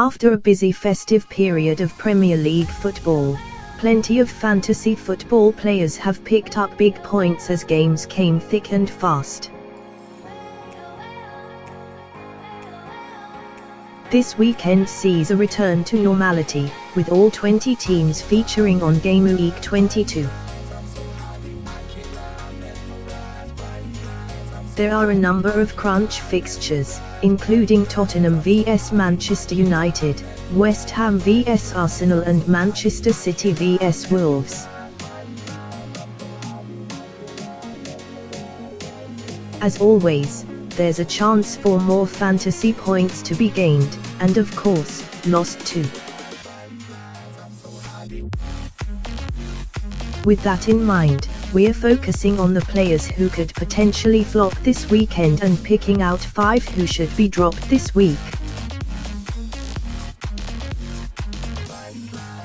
After a busy festive period of Premier League football, plenty of fantasy football players have picked up big points as games came thick and fast. This weekend sees a return to normality, with all 20 teams featuring on Gameweek 22. There are a number of crunch fixtures, including Tottenham vs Manchester United, West Ham vs Arsenal and Manchester City vs Wolves. As always, there's a chance for more fantasy points to be gained, and of course, lost too. With that in mind, we're focusing on the players who could potentially flop this weekend and picking out 5 who should be dropped this week.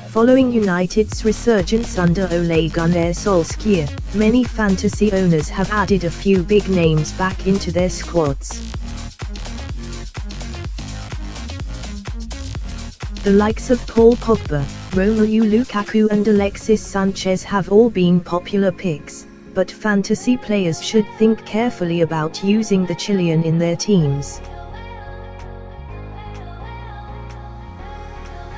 Following United's resurgence under Ole Gunnar Solskjaer, many fantasy owners have added a few big names back into their squads. The likes of Paul Pogba, Romelu Lukaku and Alexis Sanchez have all been popular picks, but fantasy players should think carefully about using the Chilean in their teams.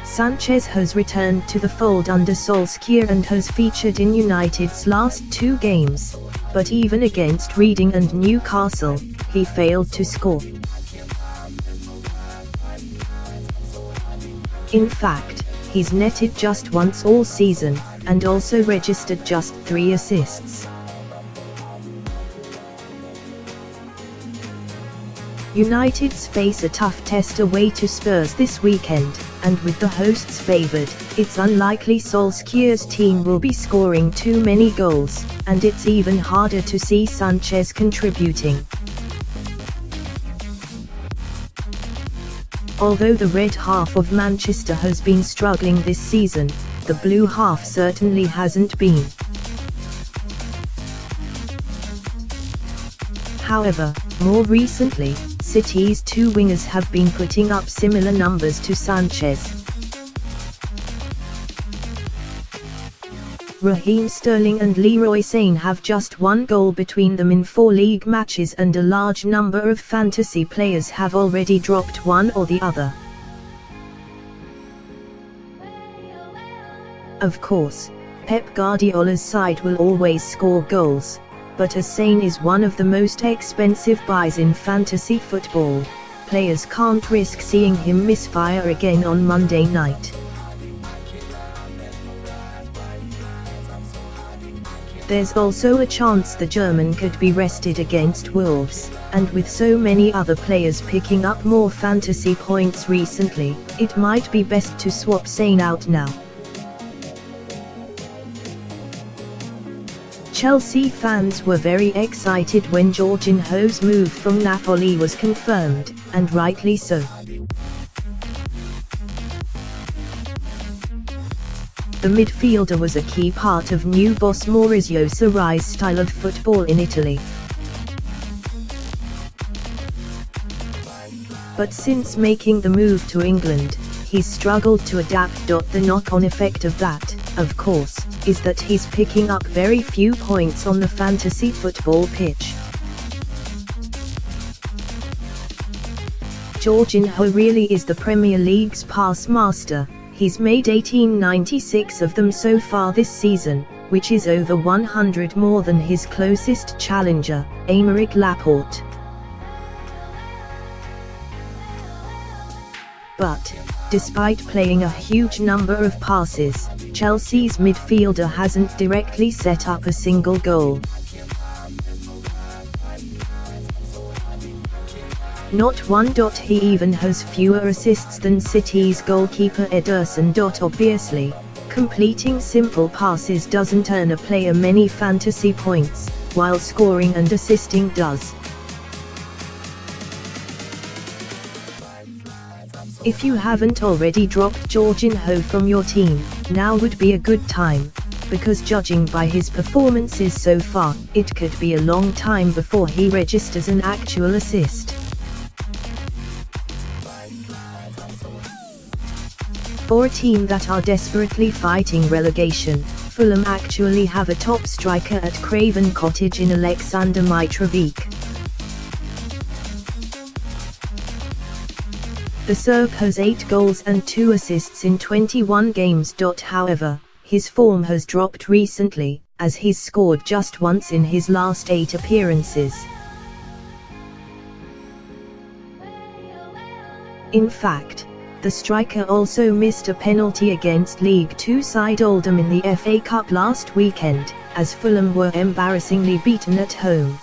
Sanchez has returned to the fold under Solskjaer and has featured in United's last 2 games, but even against Reading and Newcastle, he failed to score. In fact, he's netted just once all season, and also registered just 3 assists. United's face a tough test away to Spurs this weekend, and with the hosts favoured, it's unlikely Solskjaer's team will be scoring too many goals, and it's even harder to see Sanchez contributing. Although the red half of Manchester has been struggling this season, the blue half certainly hasn't been. However, more recently, City's 2 wingers have been putting up similar numbers to Sanchez. Raheem Sterling and Leroy Sane have just 1 goal between them in 4 league matches, and a large number of fantasy players have already dropped one or the other. Of course, Pep Guardiola's side will always score goals, but as Sane is one of the most expensive buys in fantasy football, players can't risk seeing him misfire again on Monday night. There's also a chance the German could be rested against Wolves, and with so many other players picking up more fantasy points recently, it might be best to swap Sane out now. Chelsea fans were very excited when Jorginho's move from Napoli was confirmed, and rightly so. The midfielder was a key part of new boss Maurizio Sarri's style of football in Italy. But since making the move to England, he's struggled to adapt. The knock-on effect of that, of course, is that he's picking up very few points on the fantasy football pitch. Jorginho really is the Premier League's pass master. He's made 1896 of them so far this season, which is over 100 more than his closest challenger, Aymeric Laporte. But, despite playing a huge number of passes, Chelsea's midfielder hasn't directly set up a single goal. Not one. He even has fewer assists than City's goalkeeper Ederson. Obviously, completing simple passes doesn't earn a player many fantasy points, while scoring and assisting does. If you haven't already dropped Jorginho from your team, now would be a good time, because judging by his performances so far, it could be a long time before he registers an actual assist. For a team that are desperately fighting relegation, Fulham actually have a top striker at Craven Cottage in Alexander Mitrovic. The Serb has 8 goals and 2 assists in 21 games. However, his form has dropped recently, as he's scored just once in his last 8 appearances. In fact, the striker also missed a penalty against League Two side Oldham in the FA Cup last weekend, as Fulham were embarrassingly beaten at home.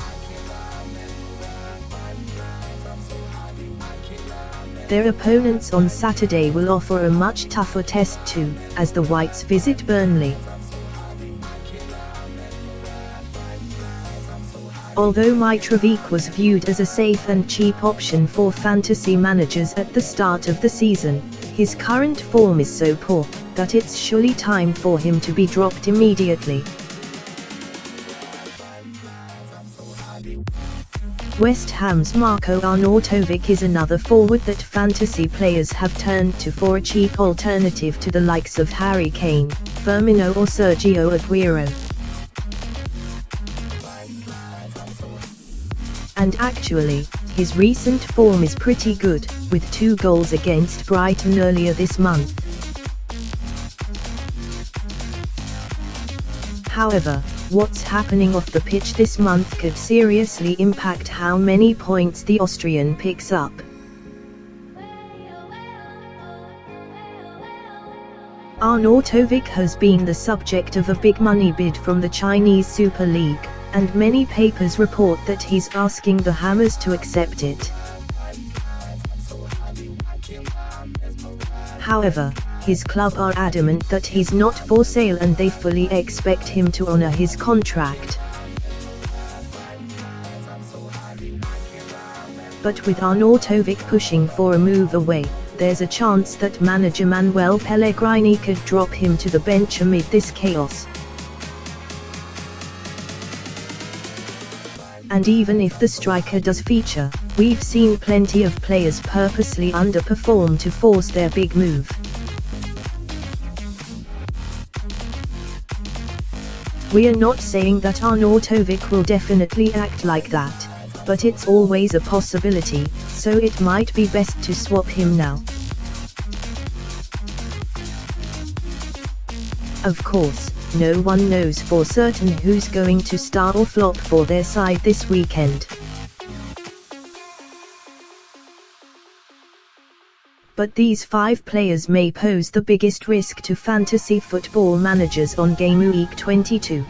Their opponents on Saturday will offer a much tougher test too, as the Whites visit Burnley. Although Mitrovic was viewed as a safe and cheap option for fantasy managers at the start of the season, his current form is so poor that it's surely time for him to be dropped immediately. West Ham's Marko Arnautovic is another forward that fantasy players have turned to for a cheap alternative to the likes of Harry Kane, Firmino or Sergio Aguero. And actually, his recent form is pretty good, with 2 goals against Brighton earlier this month. However, what's happening off the pitch this month could seriously impact how many points the Austrian picks up. Arnautovic has been the subject of a big money bid from the Chinese Super League, and many papers report that he's asking the Hammers to accept it. However, his club are adamant that he's not for sale and they fully expect him to honor his contract. But with Arnautovic pushing for a move away, there's a chance that manager Manuel Pellegrini could drop him to the bench amid this chaos. And even if the striker does feature, we've seen plenty of players purposely underperform to force their big move. We are not saying that Arnautovic will definitely act like that, but it's always a possibility, so it might be best to swap him now. Of course, no one knows for certain who's going to star or flop for their side this weekend. But these 5 players may pose the biggest risk to fantasy football managers on Gameweek 22.